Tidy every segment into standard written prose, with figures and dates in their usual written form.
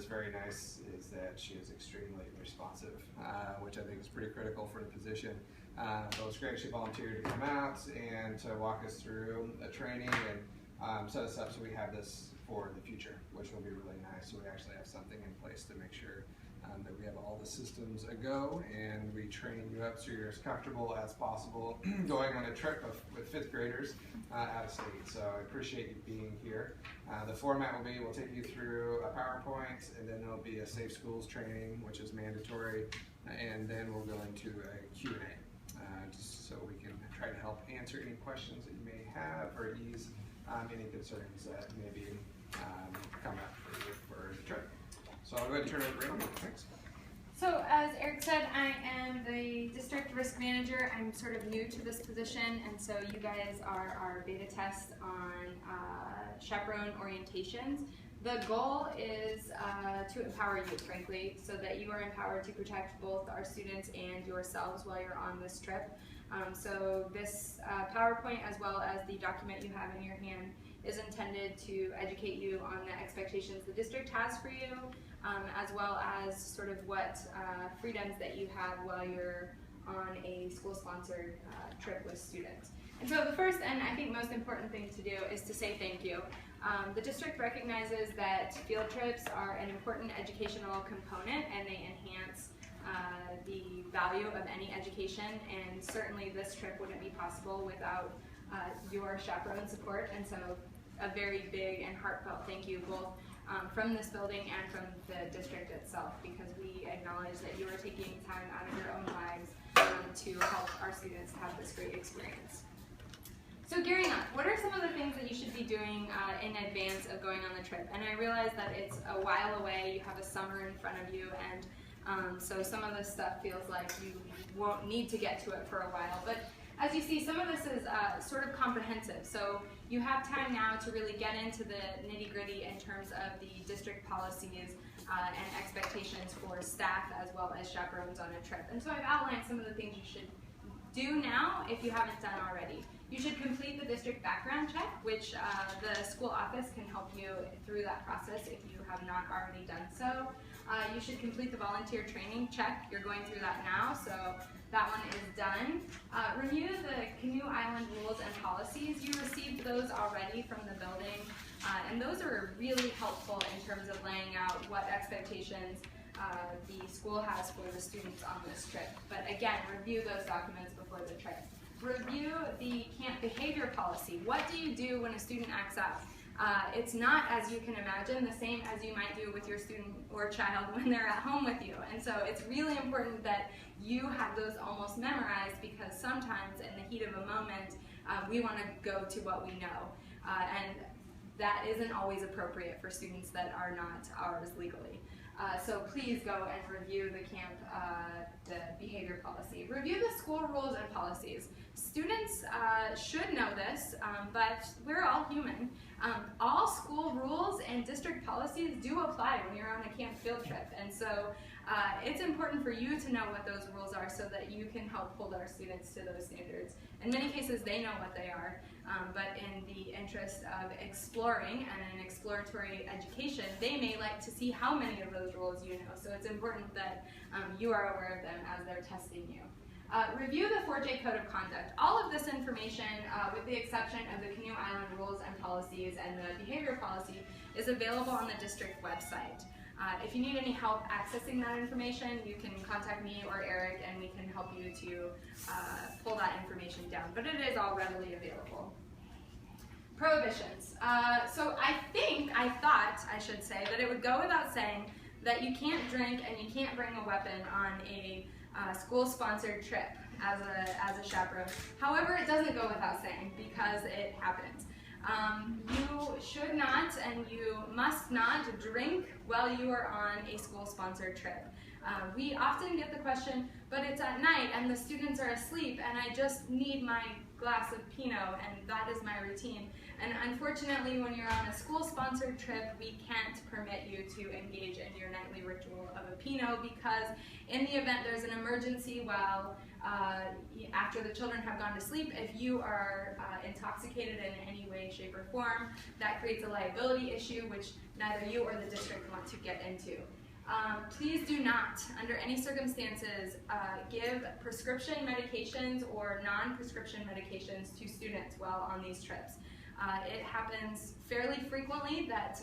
very nice is that she is extremely responsive, which I think is pretty critical for the position. So it's great she volunteered to come out and to walk us through a training and set us up so we have this for the future, which will be really nice. So we actually have something in place to make sure that we have all the systems a go, and we train you up so you're as comfortable as possible going on a trip with 5th graders out of state. So I appreciate you being here. The format will be, we'll take you through a PowerPoint, and then there'll be a Safe Schools training, which is mandatory, and then we'll go into a Q&A, just so we can try to help answer any questions that you may have or ease any concerns that maybe come up for you for the trip. So I'll go ahead and turn it over to Randy. Thanks. So as Eric said, I am the district risk manager. I'm sort of new to this position, and so you guys are our beta test on chaperone orientations. The goal is to empower you, frankly, so that you are empowered to protect both our students and yourselves while you're on this trip. So this PowerPoint, as well as the document you have in your hand, is intended to educate you on the expectations the district has for you, as well as sort of what freedoms that you have while you're on a school-sponsored trip with students. And so the first and I think most important thing to do is to say thank you. The district recognizes that field trips are an important educational component, and they enhance the value of any education, and certainly this trip wouldn't be possible without your chaperone support. And so a very big and heartfelt thank you, both from this building and from the district itself, because we acknowledge that you are taking time out of your own lives to help our students have this great experience. So gearing up, what are some of the things that you should be doing in advance of going on the trip? And I realize that it's a while away, you have a summer in front of you, and so some of this stuff feels like you won't need to get to it for a while. But as you see, some of this is sort of comprehensive. So you have time now to really get into the nitty-gritty in terms of the district policies and expectations for staff as well as chaperones on a trip. And so I've outlined some of the things you should do now if you haven't done already. You should complete the district background check, which the school office can help you through that process if you have not already done so. You should complete the volunteer training check. You're going through that now, so that one is done. Review the Canoe Island rules and policies. You received those already from the building, and those are really helpful in terms of laying out what expectations the school has for the students on this trip. But again, review those documents before the trip. Review the camp behavior policy. What do you do when a student acts out? It's not, as you can imagine, the same as you might do with your student or child when they're at home with you. And so it's really important that you have those almost memorized, because sometimes in the heat of a moment, we want to go to what we know. And that isn't always appropriate for students that are not ours legally. So please go and review the camp, the behavior policy. Review the school rules and policies. Students should know this, but we're all human. All school rules and district policies do apply when you're on a camp field trip. And so it's important for you to know what those rules are so that you can help hold our students to those standards. In many cases, they know what they are, but in the interest of exploring and an exploratory education, they may like to see how many of those rules you know. So it's important that you are aware of them as they're testing you. Review the 4J Code of Conduct. All of this information, with the exception of the Canoe Island rules and policies and the behavior policy, is available on the district website. If you need any help accessing that information, you can contact me or Eric, and we can help you to pull that information down. But it is all readily available. Prohibitions. So I thought I should say that it would go without saying that you can't drink and you can't bring a weapon on a school-sponsored trip as a chaperone. However, it doesn't go without saying, because it happens. You should not and you must not drink while you are on a school-sponsored trip. We often get the question, but it's at night and the students are asleep and I just need my glass of Pinot and that is my routine. And unfortunately, when you're on a school-sponsored trip, we can't permit you to engage in your nightly ritual of a Pinot, because in the event there's an emergency while after the children have gone to sleep, if you are intoxicated in any way, shape, or form, that creates a liability issue which neither you or the district want to get into. Please do not, under any circumstances, give prescription medications or non-prescription medications to students while on these trips. It happens fairly frequently that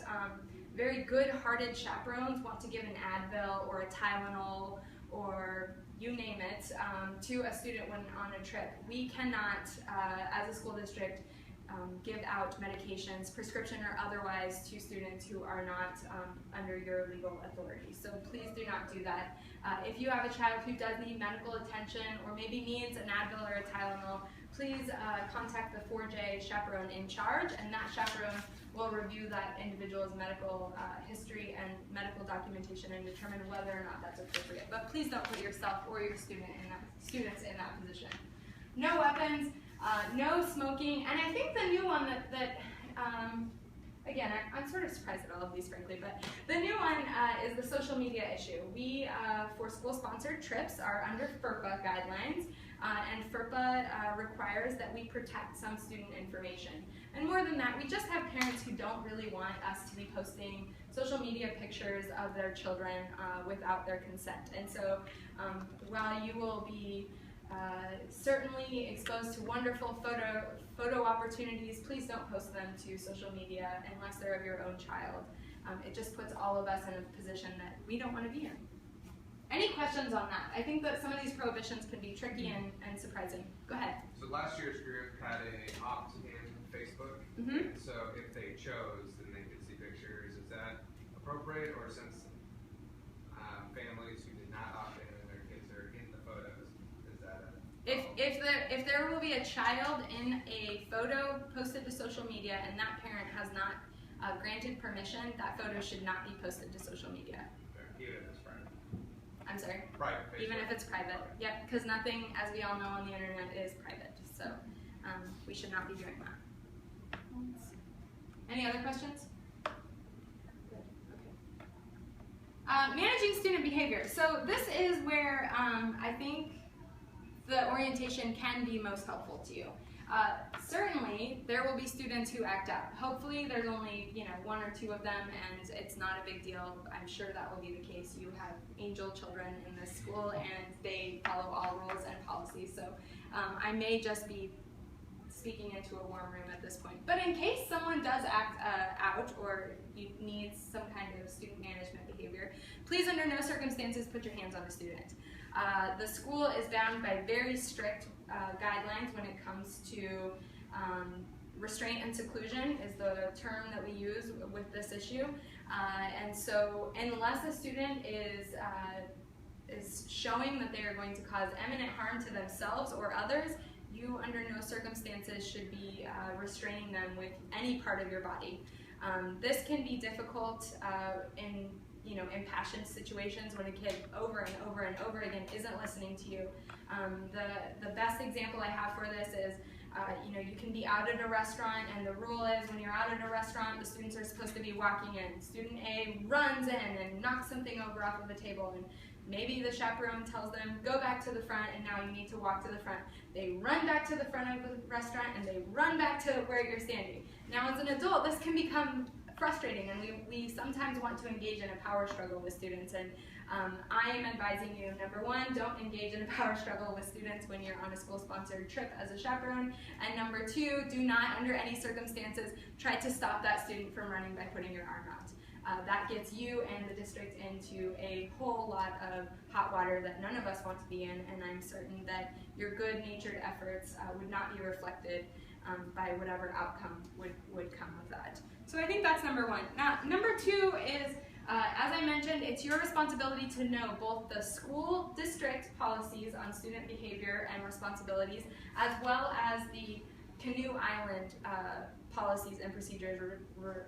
very good-hearted chaperones want to give an Advil or a Tylenol or you name it to a student when on a trip. We cannot, as a school district, give out medications, prescription or otherwise, to students who are not under your legal authority. So please do not do that. If you have a child who does need medical attention or maybe needs an Advil or a Tylenol, please contact the 4J chaperone in charge, and that chaperone will review that individual's medical history and medical documentation and determine whether or not that's appropriate. But please don't put yourself or your students in that position. No weapons. No smoking, and I think the new one again, I'm sort of surprised at all of these, frankly, but the new one is the social media issue. We, for school-sponsored trips, are under FERPA guidelines, and FERPA requires that we protect some student information. And more than that, we just have parents who don't really want us to be posting social media pictures of their children without their consent. And so while you will be certainly exposed to wonderful photo opportunities, please don't post them to social media unless they're of your own child. It just puts all of us in a position that we don't want to be in. Any questions on that? I think that some of these prohibitions can be tricky and surprising. Go ahead. So last year's group had an opt-in Facebook, and so if they chose, then they could see pictures. Is that appropriate, or since families who did not opt in and their kids are in the photos, is that if there will be a child in a photo posted to social media and that parent has not granted permission, that photo should not be posted to social media. Even if it's private. I'm sorry? Private. Even if it's private. Yep, because nothing, as we all know on the internet, is private. So we should not be doing that. Any other questions? Good. Okay. Managing student behavior. So this is where I think the orientation can be most helpful to you. Certainly, there will be students who act out. Hopefully, there's only one or two of them, and it's not a big deal. I'm sure that will be the case. You have angel children in this school, and they follow all rules and policies. So I may just be speaking into a warm room at this point. But in case someone does act out or you need some kind of student management behavior, please under no circumstances put your hands on a student. The school is bound by very strict guidelines when it comes to restraint and seclusion is the term that we use with this issue. And so unless a student is showing that they are going to cause imminent harm to themselves or others, you under no circumstances should be restraining them with any part of your body. This can be difficult in impassioned situations when a kid over and over and over again isn't listening to you. The best example I have for this is, you can be out at a restaurant, and the rule is when you're out at a restaurant, the students are supposed to be walking in. Student A runs in and knocks something over off of the table, and maybe the chaperone tells them, go back to the front, and now you need to walk to the front. They run back to the front of the restaurant, and they run back to where you're standing. Now as an adult, this can become frustrating, and we sometimes want to engage in a power struggle with students, and I am advising you, number one, don't engage in a power struggle with students when you're on a school-sponsored trip as a chaperone, and number two, do not, under any circumstances, try to stop that student from running by putting your arm out. That gets you and the district into a whole lot of hot water that none of us want to be in, and I'm certain that your good-natured efforts would not be reflected by whatever outcome would come with that. So I think that's number one. Now, number two is, as I mentioned, it's your responsibility to know both the school district policies on student behavior and responsibilities, as well as the Canoe Island policies and procedures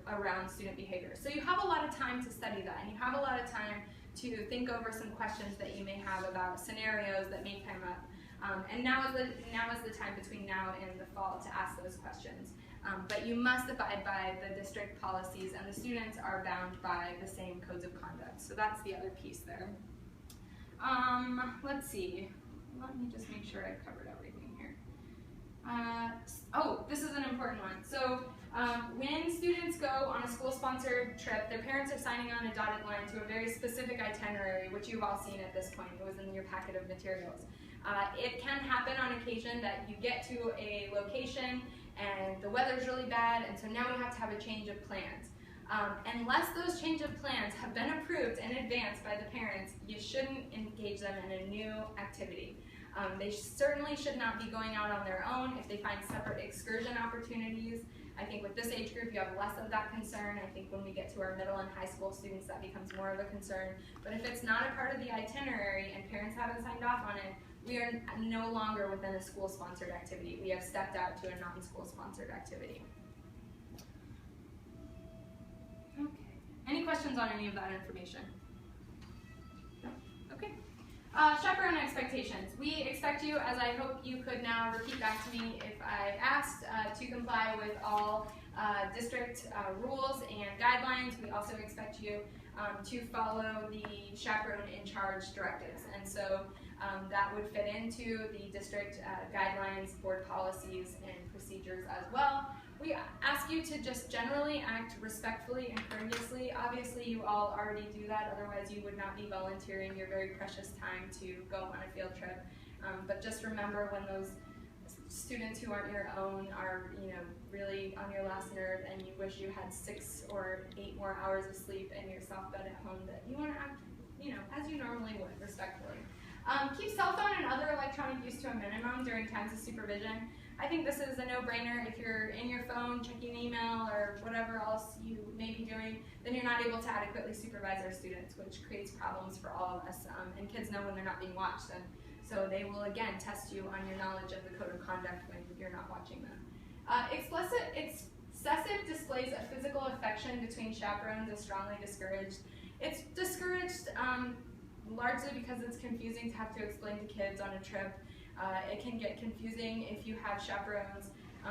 around student behavior. So you have a lot of time to study that, and you have a lot of time to think over some questions that you may have about scenarios that may come up. And now is the time between now and the fall to ask those questions. But you must abide by the district policies, and the students are bound by the same codes of conduct. So that's the other piece there. Let's see. let me just make sure I've covered everything here. Oh, this is an important one. So when students go on a school-sponsored trip, their parents are signing on a dotted line to a very specific itinerary, which you've all seen at this point. It was in your packet of materials. It can happen on occasion that you get to a location and the weather's really bad, and so now we have to have a change of plans. Unless those change of plans have been approved in advance by the parents, you shouldn't engage them in a new activity. They certainly should not be going out on their own. If they find separate excursion opportunities, I think with this age group you have less of that concern. I think when we get to our middle and high school students that becomes more of a concern. But if it's not a part of the itinerary and parents haven't signed off on it, we are no longer within a school-sponsored activity. We have stepped out to a non-school sponsored activity. Okay. Any questions on any of that information? No? Okay. Chaperone expectations. We expect you, as I hope you could now repeat back to me if I asked, to comply with all district rules and guidelines. We also expect you to follow the chaperone in charge directives. And so that would fit into the district guidelines, board policies, and procedures as well. We ask you to just generally act respectfully and courteously. Obviously, you all already do that, otherwise you would not be volunteering your very precious time to go on a field trip. But just remember when those students who aren't your own are, really on your last nerve and you wish you had 6 or 8 more hours of sleep in your soft bed at home, that you want to act, as you normally would, respectfully. Keep cell phone and other electronic use to a minimum during times of supervision. I think this is a no-brainer. If you're in your phone checking email or whatever else you may be doing, then you're not able to adequately supervise our students, which creates problems for all of us. And kids know when they're not being watched, and so they will again test you on your knowledge of the code of conduct when you're not watching them. Excessive displays of physical affection between chaperones is strongly discouraged. It's discouraged largely because it's confusing to have to explain to kids on a trip. It can get confusing if you have chaperones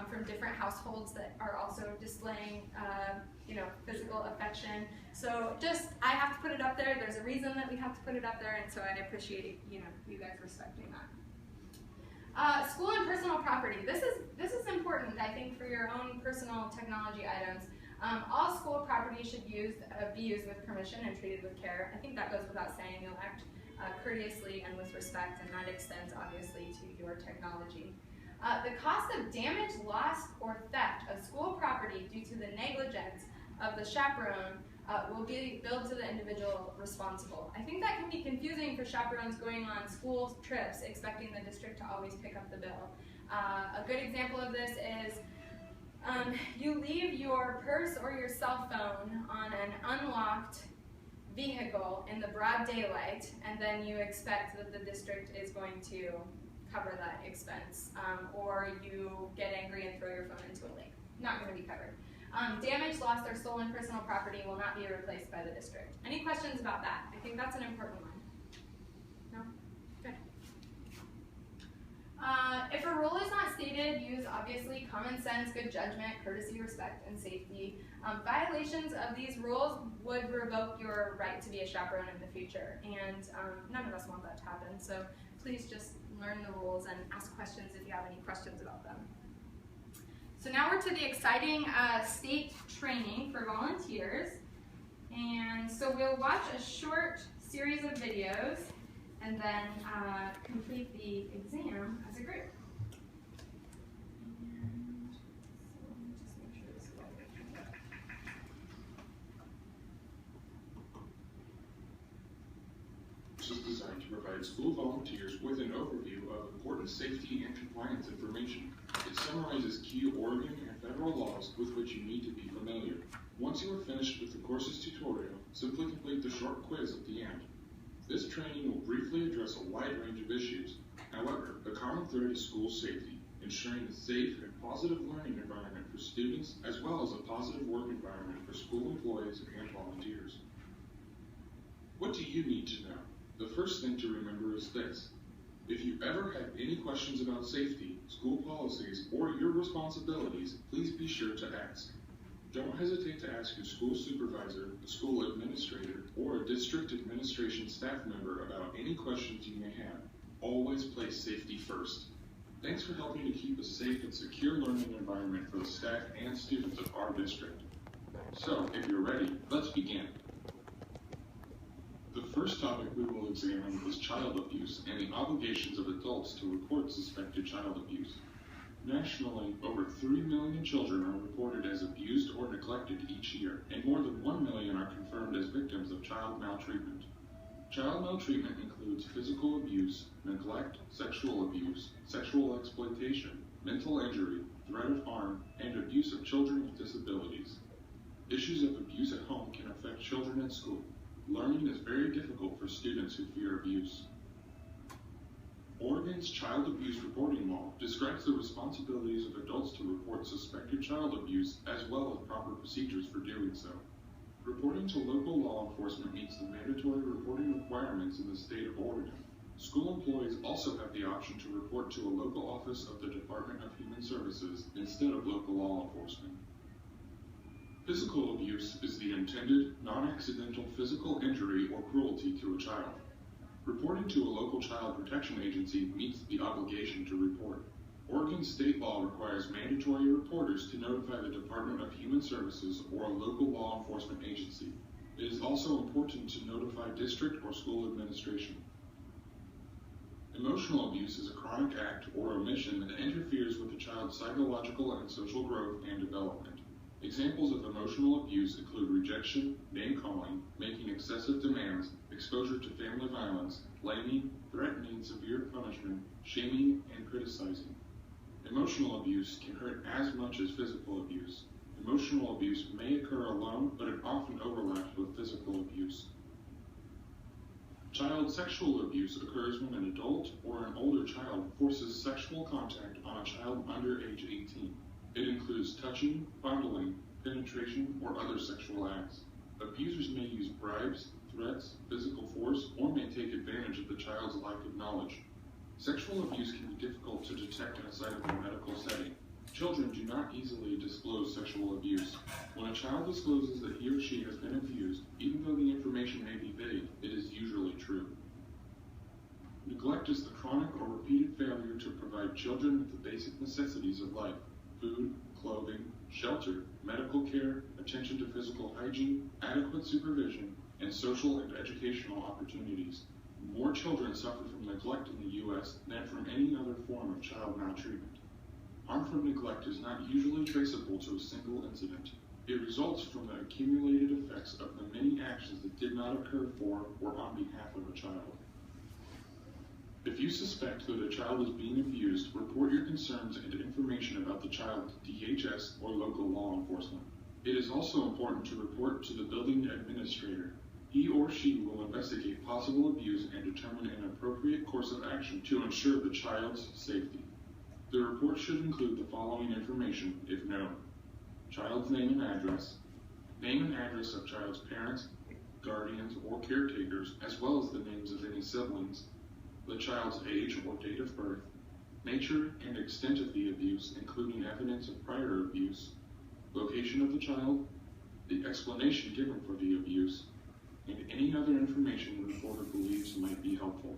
from different households that are also displaying, physical affection. So I have to put it up there. There's a reason that we have to put it up there, and so I appreciate, you guys respecting that. School and personal property. This is important, I think, for your own personal technology items. All school property should be used with permission and treated with care. I think that goes without saying. You'll act courteously and with respect, and that extends obviously to your technology. The cost of damage, loss, or theft of school property due to the negligence of the chaperone will be billed to the individual responsible. I think that can be confusing for chaperones going on school trips, expecting the district to always pick up the bill. A good example of this is you leave your purse or your cell phone on an unlocked vehicle in the broad daylight, and then you expect that the district is going to cover that expense, or you get angry and throw your phone into a lake. Not going to be covered. Damage, lost, or stolen personal property will not be replaced by the district. Any questions about that? I think that's an important one. No? Good. If a rule is not stated, use obviously common sense, good judgment, courtesy, respect, and safety. Violations of these rules would revoke your right to be a chaperone in the future, and none of us want that to happen, so please just learn the rules and ask questions if you have any questions about them. So now we're to the exciting state training for volunteers, and so we'll watch a short series of videos and then complete the exam as a group. Is designed to provide school volunteers with an overview of important safety and compliance information. It summarizes key Oregon and federal laws with which you need to be familiar. Once you are finished with the course's tutorial, simply complete the short quiz at the end. This training will briefly address a wide range of issues. However, the common thread is school safety, ensuring a safe and positive learning environment for students, as well as a positive work environment for school employees and volunteers. What do you need to know? The first thing to remember is this. If you ever have any questions about safety, school policies, or your responsibilities, please be sure to ask. Don't hesitate to ask your school supervisor, the school administrator, or a district administration staff member about any questions you may have. Always place safety first. Thanks for helping to keep a safe and secure learning environment for the staff and students of our district. So, if you're ready, let's begin. The first topic we will examine is child abuse and the obligations of adults to report suspected child abuse. Nationally, over 3 million children are reported as abused or neglected each year, and more than 1 million are confirmed as victims of child maltreatment. Child maltreatment includes physical abuse, neglect, sexual abuse, sexual exploitation, mental injury, threat of harm, and abuse of children with disabilities. Issues of abuse at home can affect children at school. Learning is very difficult for students who fear abuse. Oregon's child abuse reporting law describes the responsibilities of adults to report suspected child abuse as well as proper procedures for doing so. Reporting to local law enforcement meets the mandatory reporting requirements in the state of Oregon. School employees also have the option to report to a local office of the Department of Human Services instead of local law enforcement. Physical abuse is the intended, non-accidental physical injury or cruelty to a child. Reporting to a local child protection agency meets the obligation to report. Oregon state law requires mandatory reporters to notify the Department of Human Services or a local law enforcement agency. It is also important to notify district or school administration. Emotional abuse is a chronic act or omission that interferes with a child's psychological and social growth and development. Examples of emotional abuse include rejection, name-calling, making excessive demands, exposure to family violence, blaming, threatening severe punishment, shaming, and criticizing. Emotional abuse can hurt as much as physical abuse. Emotional abuse may occur alone, but it often overlaps with physical abuse. Child sexual abuse occurs when an adult or an older child forces sexual contact on a child under age 18. It includes touching, fondling, penetration, or other sexual acts. Abusers may use bribes, threats, physical force, or may take advantage of the child's lack of knowledge. Sexual abuse can be difficult to detect outside of a medical setting. Children do not easily disclose sexual abuse. When a child discloses that he or she has been abused, even though the information may be vague, it is usually true. Neglect is the chronic or repeated failure to provide children with the basic necessities of life: food, clothing, shelter, medical care, attention to physical hygiene, adequate supervision, and social and educational opportunities. More children suffer from neglect in the U.S. than from any other form of child maltreatment. Harm from neglect is not usually traceable to a single incident. It results from the accumulated effects of the many actions that did not occur for or on behalf of a child. If you suspect that a child is being abused, report your concerns and information about the child to DHS or local law enforcement. It is also important to report to the building administrator. He or she will investigate possible abuse and determine an appropriate course of action to ensure the child's safety. The report should include the following information, if known: child's name and address of child's parents, guardians, or caretakers, as well as the names of any siblings, the child's age or date of birth, nature and extent of the abuse, including evidence of prior abuse, location of the child, the explanation given for the abuse, and any other information the reporter believes might be helpful.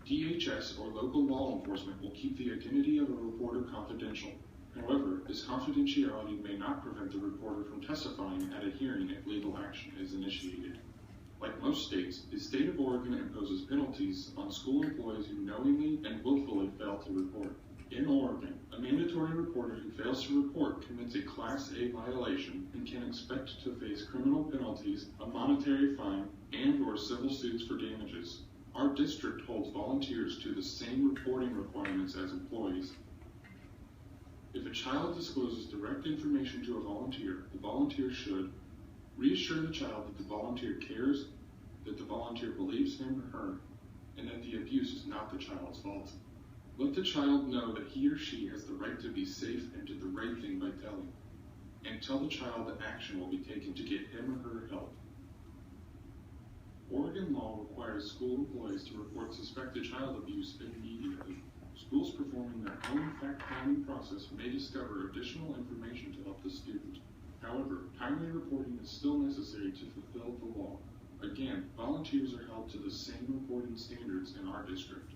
DHS or local law enforcement will keep the identity of a reporter confidential. However, this confidentiality may not prevent the reporter from testifying at a hearing if legal action is initiated. Like most states, the state of Oregon imposes penalties on school employees who knowingly and willfully fail to report. In Oregon, a mandatory reporter who fails to report commits a Class A violation and can expect to face criminal penalties, a monetary fine, and/or civil suits for damages. Our district holds volunteers to the same reporting requirements as employees. If a child discloses direct information to a volunteer, the volunteer should reassure the child that the volunteer cares, that the volunteer believes him or her, and that the abuse is not the child's fault. Let the child know that he or she has the right to be safe and do the right thing by telling, and tell the child that action will be taken to get him or her help. Oregon law requires school employees to report suspected child abuse immediately. Schools performing their own fact-finding process may discover additional information to help the student. However, timely reporting is still necessary to fulfill the law. A again, volunteers are held to the same reporting standards in our district.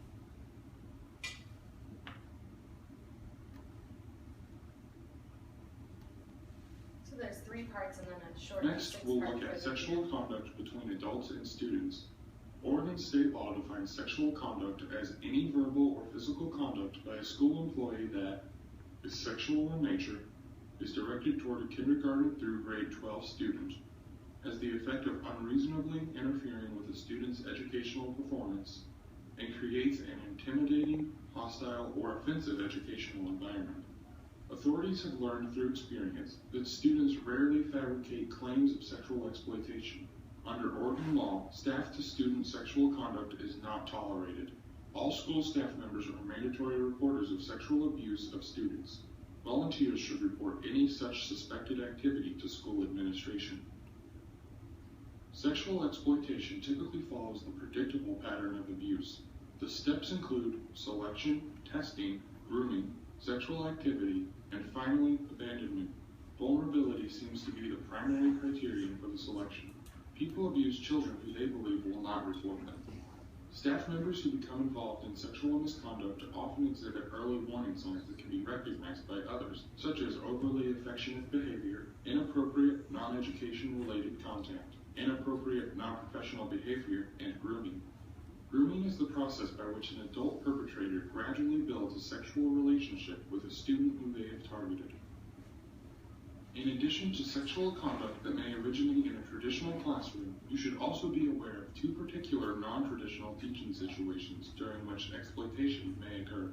So there's 3 parts and then a short Next, we'll look at sexual conduct between adults and students. Oregon state law defines sexual conduct as any verbal or physical conduct by a school employee that is sexual in nature, is directed toward a kindergarten through grade 12 student, has the effect of unreasonably interfering with the student's educational performance, and creates an intimidating, hostile, or offensive educational environment. Authorities have learned through experience that students rarely fabricate claims of sexual exploitation. Under Oregon law, staff-to-student sexual conduct is not tolerated. All school staff members are mandatory reporters of sexual abuse of students. Volunteers should report any such suspected activity to school administration. Sexual exploitation typically follows the predictable pattern of abuse. The steps include selection, testing, grooming, sexual activity, and finally, abandonment. Vulnerability seems to be the primary criterion for the selection. People abuse children who they believe will not report them. Staff members who become involved in sexual misconduct often exhibit early warning signs that can be recognized by others, such as overly affectionate behavior, inappropriate non-education related contact, inappropriate non-professional behavior, and grooming. Grooming is the process by which an adult perpetrator gradually builds a sexual relationship with a student whom they have targeted. In addition to sexual conduct that may originate in a traditional classroom, you should also be aware of 2 particular non-traditional teaching situations during which exploitation may occur: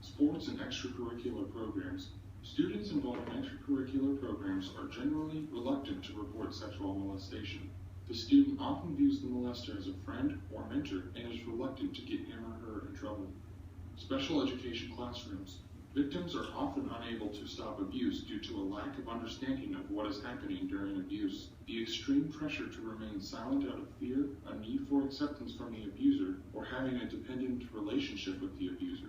sports and extracurricular programs. Students involved in extracurricular programs are generally reluctant to report sexual molestation. The student often views the molester as a friend or mentor and is reluctant to get him or her in trouble. Special education classrooms. Victims are often unable to stop abuse due to a lack of understanding of what is happening during abuse. The extreme pressure to remain silent out of fear, a need for acceptance from the abuser, or having a dependent relationship with the abuser.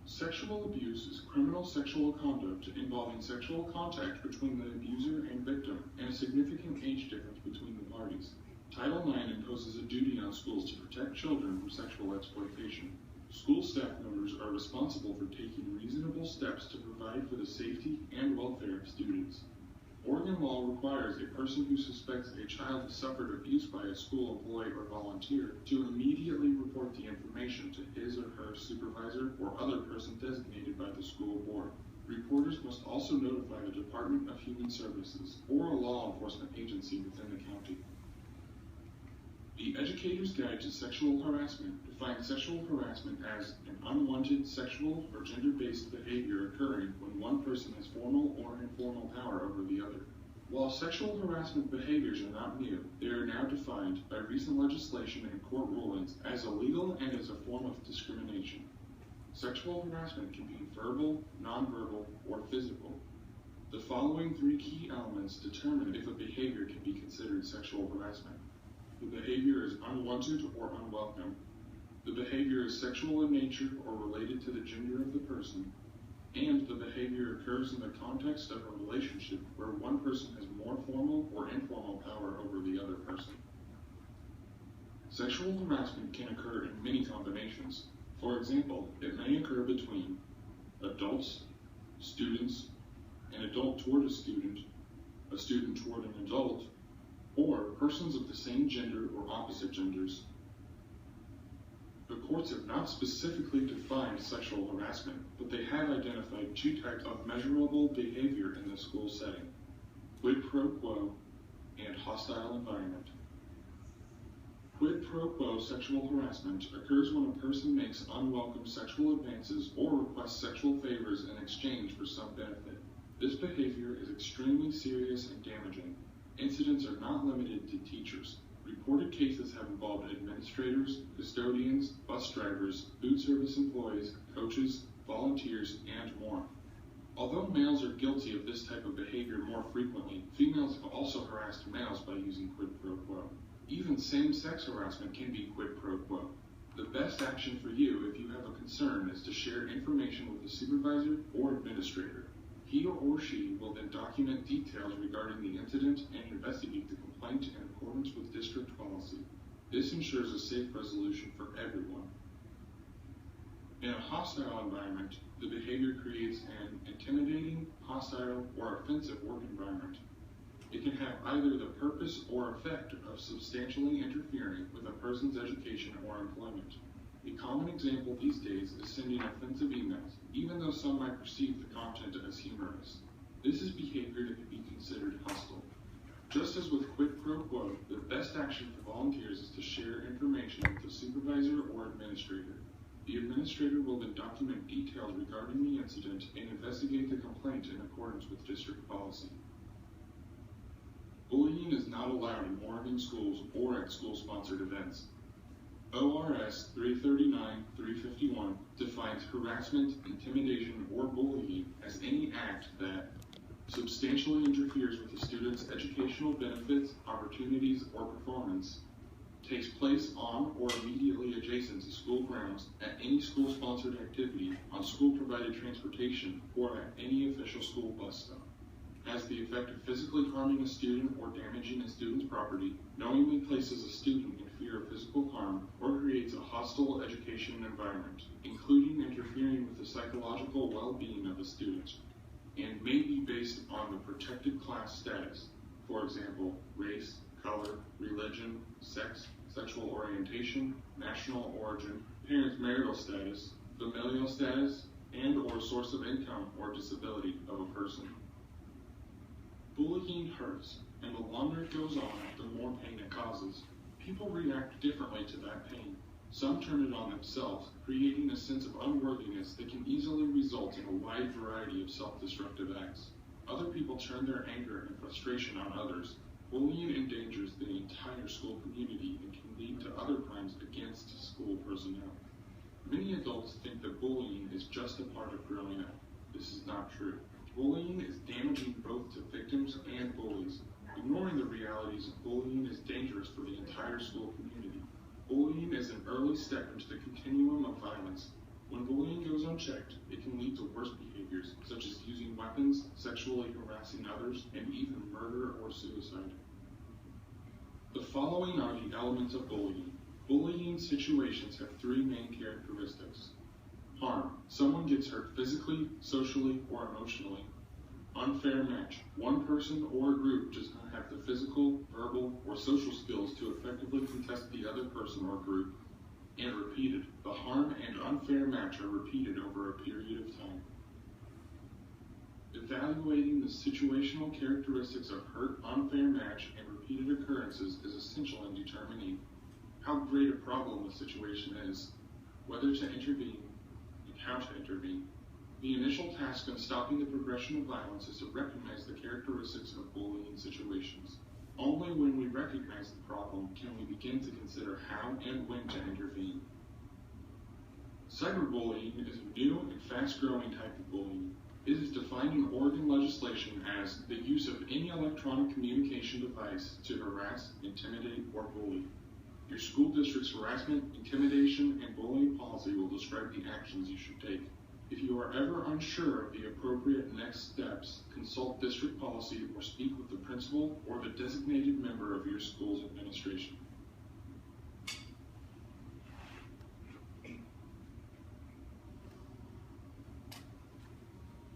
Sexual abuse is criminal sexual conduct involving sexual contact between the abuser and victim, and a significant age difference between the parties. Title IX imposes a duty on schools to protect children from sexual exploitation. School staff members are responsible for taking reasonable steps to provide for the safety and welfare of students. Oregon law requires a person who suspects a child has suffered abuse by a school employee or volunteer to immediately report the information to his or her supervisor or other person designated by the school board. Reporters must also notify the Department of Human Services or a law enforcement agency within the county. The Educator's Guide to Sexual Harassment defines sexual harassment as an unwanted sexual or gender-based behavior occurring when one person has formal or informal power over the other. While sexual harassment behaviors are not new, they are now defined by recent legislation and court rulings as illegal and as a form of discrimination. Sexual harassment can be verbal, nonverbal, or physical. The following 3 key elements determine if a behavior can be considered sexual harassment. The behavior is unwanted or unwelcome. The behavior is sexual in nature or related to the gender of the person. And the behavior occurs in the context of a relationship where one person has more formal or informal power over the other person. Sexual harassment can occur in many combinations. For example, it may occur between adults, students, an adult toward a student toward an adult, or persons of the same gender or opposite genders. The courts have not specifically defined sexual harassment, but they have identified 2 types of measurable behavior in the school setting: quid pro quo and hostile environment. Quid pro quo sexual harassment occurs when a person makes unwelcome sexual advances or requests sexual favors in exchange for some benefit. This behavior is extremely serious and damaging. Incidents are not limited to teachers. Reported cases have involved administrators, custodians, bus drivers, food service employees, coaches, volunteers, and more. Although males are guilty of this type of behavior more frequently, females have also harassed males by using quid pro quo. Even same-sex harassment can be quid pro quo. The best action for you if you have a concern is to share information with a supervisor or administrator. He or she will then document details regarding the incident and investigate the complaint in accordance This ensures a safe resolution for everyone. In a hostile environment, the behavior creates an intimidating, hostile, or offensive work environment. It can have either the purpose or effect of substantially interfering with a person's education or employment. A common example these days is sending offensive emails, even though some might perceive the content as humorous. This is behavior that can be considered hostile. Just as with quid pro quo, the best action for volunteers is to share information with the supervisor or administrator. The administrator will then document details regarding the incident and investigate the complaint in accordance with district policy. Bullying is not allowed in Oregon schools or at school-sponsored events. ORS 339-351 defines harassment, intimidation, or bullying as any act that substantially interferes with the student's educational benefits, opportunities, or performance, takes place on or immediately adjacent to school grounds, at any school-sponsored activity, on school-provided transportation, or at any official school bus stop, has the effect of physically harming a student or damaging a student's property, knowingly places a student in fear of physical harm, or creates a hostile education environment, including interfering with the psychological well-being of a student, and may be based on the protected class status, for example, race, color, religion, sex, sexual orientation, national origin, parents' marital status, familial status, and or source of income or disability of a person. Bullying hurts, and the longer it goes on, the more pain it causes. People react differently to that pain. Some turn it on themselves, creating a sense of unworthiness that can easily result in a wide variety of self-destructive acts. Other people turn their anger and frustration on others. Bullying endangers the entire school community and can lead to other crimes against school personnel. Many adults think that bullying is just a part of growing up. This is not true. Bullying is damaging both to victims and bullies. Ignoring the realities of bullying is dangerous for the entire school community. Bullying is an early step into the continuum of violence. When bullying goes unchecked, it can lead to worse behaviors, such as using weapons, sexually harassing others, and even murder or suicide. The following are the elements of bullying. Bullying situations have three main characteristics. Harm. Someone gets hurt physically, socially, or emotionally. Unfair match. One person or group does not have the physical, verbal, or social skills to effectively contest the other person or group. And repeated. The harm and unfair match are repeated over a period of time. Evaluating the situational characteristics of hurt, unfair match, and repeated occurrences is essential in determining how great a problem the situation is, whether to intervene, and how to intervene. The initial task in stopping the progression of violence is to recognize the characteristics of bullying situations. Only when we recognize the problem can we begin to consider how and when to intervene. Cyberbullying is a new and fast-growing type of bullying. It is defined in Oregon legislation as the use of any electronic communication device to harass, intimidate, or bully. Your school district's harassment, intimidation, and bullying policy will describe the actions you should take. If you are ever unsure of the appropriate next steps, consult district policy or speak with the principal or the designated member of your school's administration.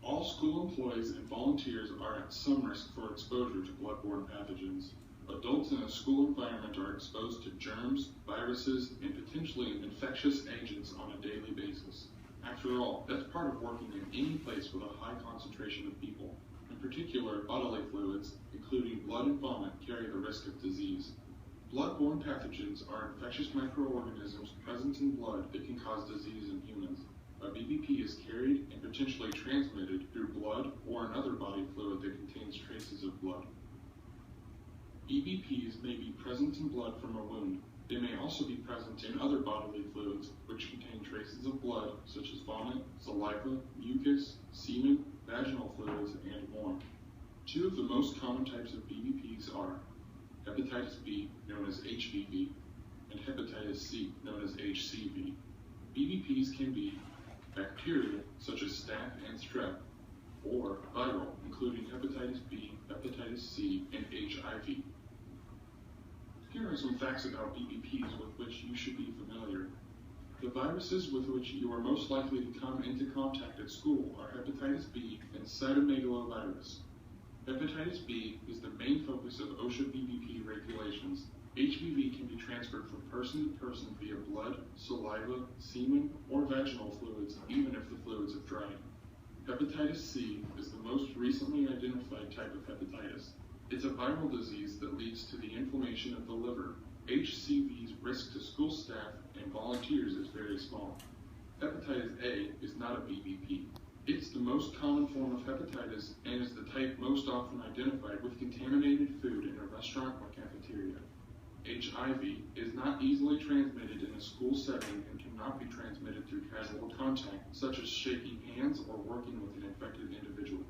All school employees and volunteers are at some risk for exposure to bloodborne pathogens. Adults in a school environment are exposed to germs, viruses, and potentially infectious agents on a daily basis. After all, that's part of working in any place with a high concentration of people. In particular, bodily fluids, including blood and vomit, carry the risk of disease. Bloodborne pathogens are infectious microorganisms present in blood that can cause disease in humans. A BVP is carried and potentially transmitted through blood or another body fluid that contains traces of blood. EBPs may be present in blood from a wound. They may also be present in other bodily fluids, which contain traces of blood, such as vomit, saliva, mucus, semen, vaginal fluids, and more. Two of the most common types of BVPs are hepatitis B, known as HBV, and hepatitis C, known as HCV. BVPs can be bacterial, such as staph and strep, or viral, including hepatitis B, hepatitis C, and HIV. Here are are some facts about BBPs with which you should be familiar. The viruses with which you are most likely to come into contact at school are hepatitis B and cytomegalovirus. Hepatitis B is the main focus of OSHA BBP regulations. HBV can be transferred from person to person via blood, saliva, semen, or vaginal fluids, even if the fluids have dried. Hepatitis C is the most recently identified type of hepatitis. It's a viral disease that leads to the inflammation of the liver. HCV's risk to school staff and volunteers is very small. Hepatitis A is not a BBP. It's the most common form of hepatitis and is the type most often identified with contaminated food in a restaurant or cafeteria. HIV is not easily transmitted in a school setting and cannot be transmitted through casual contact, such as shaking hands or working with an infected individual.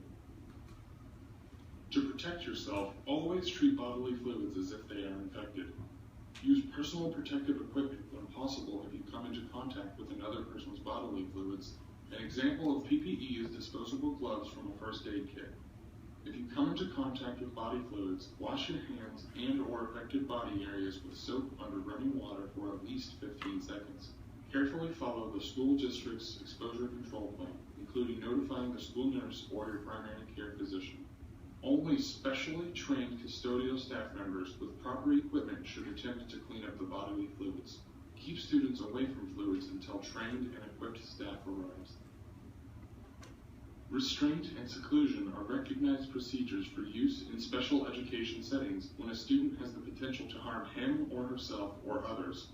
To protect yourself, always treat bodily fluids as if they are infected. Use personal protective equipment when possible if you come into contact with another person's bodily fluids. An example of PPE is disposable gloves from a first aid kit. If you come into contact with body fluids, wash your hands and or affected body areas with soap under running water for at least 15 seconds. Carefully follow the school district's exposure control plan, including notifying the school nurse or your primary care physician. Only specially trained custodial staff members with proper equipment should attempt to clean up the bodily fluids. Keep students away from fluids until trained and equipped staff arrives. Restraint and seclusion are recognized procedures for use in special education settings when a student has the potential to harm him or herself or others.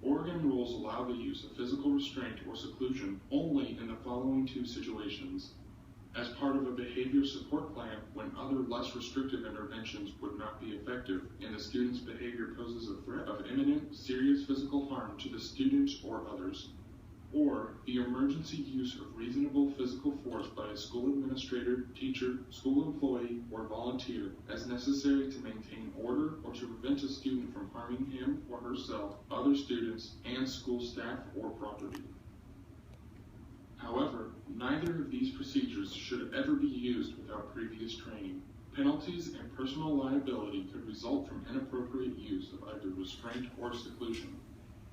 Oregon rules allow the use of physical restraint or seclusion only in the following two situations: as part of a behavior support plan when other less restrictive interventions would not be effective and the student's behavior poses a threat of imminent, serious physical harm to the student or others, or the emergency use of reasonable physical force by a school administrator, teacher, school employee, or volunteer as necessary to maintain order or to prevent a student from harming him or herself, other students, and school staff or property. However, neither of these procedures should ever be used without previous training. Penalties and personal liability could result from inappropriate use of either restraint or seclusion.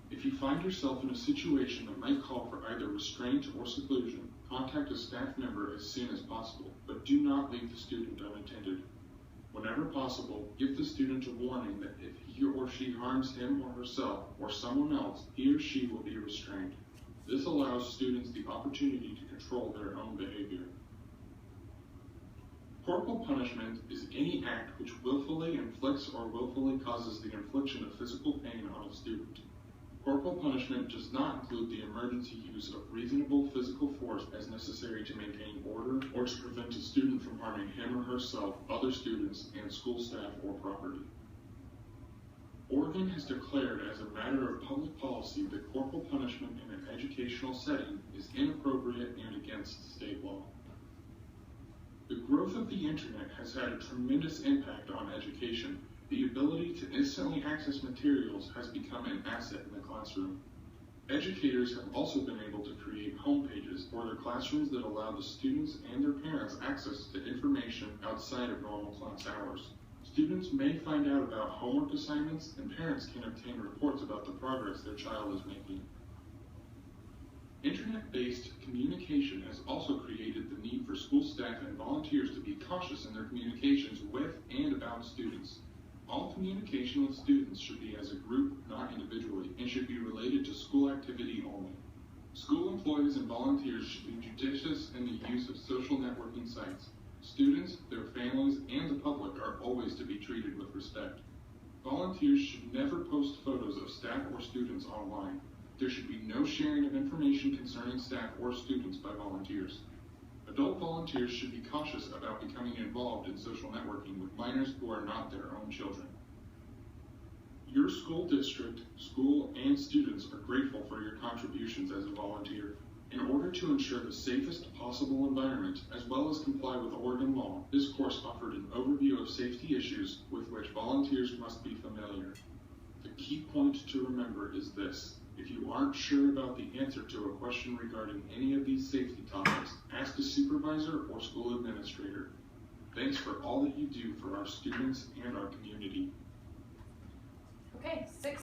If you find yourself in a situation that might call for either restraint or seclusion, contact a staff member as soon as possible, but do not leave the student unattended. Whenever possible, give the student a warning that if he or she harms him or herself or someone else, he or she will be restrained. This allows students the opportunity to control their own behavior. Corporal punishment is any act which willfully inflicts or willfully causes the infliction of physical pain on a student. Corporal punishment does not include the emergency use of reasonable physical force as necessary to maintain order or to prevent a student from harming him or herself, other students, and school staff or property. Oregon has declared as a matter of public policy that corporal punishment in an educational setting is inappropriate and against state law. The growth of the internet has had a tremendous impact on education. The ability to instantly access materials has become an asset in the classroom. Educators have also been able to create homepages for their classrooms that allow the students and their parents access to information outside of normal class hours. Students may find out about homework assignments, and parents can obtain reports about the progress their child is making. Internet-based communication has also created the need for school staff and volunteers to be cautious in their communications with and about students. All communication with students should be as a group, not individually, and should be related to school activity only. School employees and volunteers should be judicious in the use of social networking sites. Students, their families, and the public are always to be treated with respect. Volunteers should never post photos of staff or students online. There should be no sharing of information concerning staff or students by volunteers. Adult volunteers should be cautious about becoming involved in social networking with minors who are not their own children. Your school district, school, and students are grateful for your contributions as a volunteer. In order to ensure the safest possible environment, as well as comply with Oregon law, this course offered an overview of safety issues with which volunteers must be familiar. The key point to remember is this: if you aren't sure about the answer to a question regarding any of these safety topics, ask a supervisor or school administrator. Thanks for all that you do for our students and our community. Okay, 6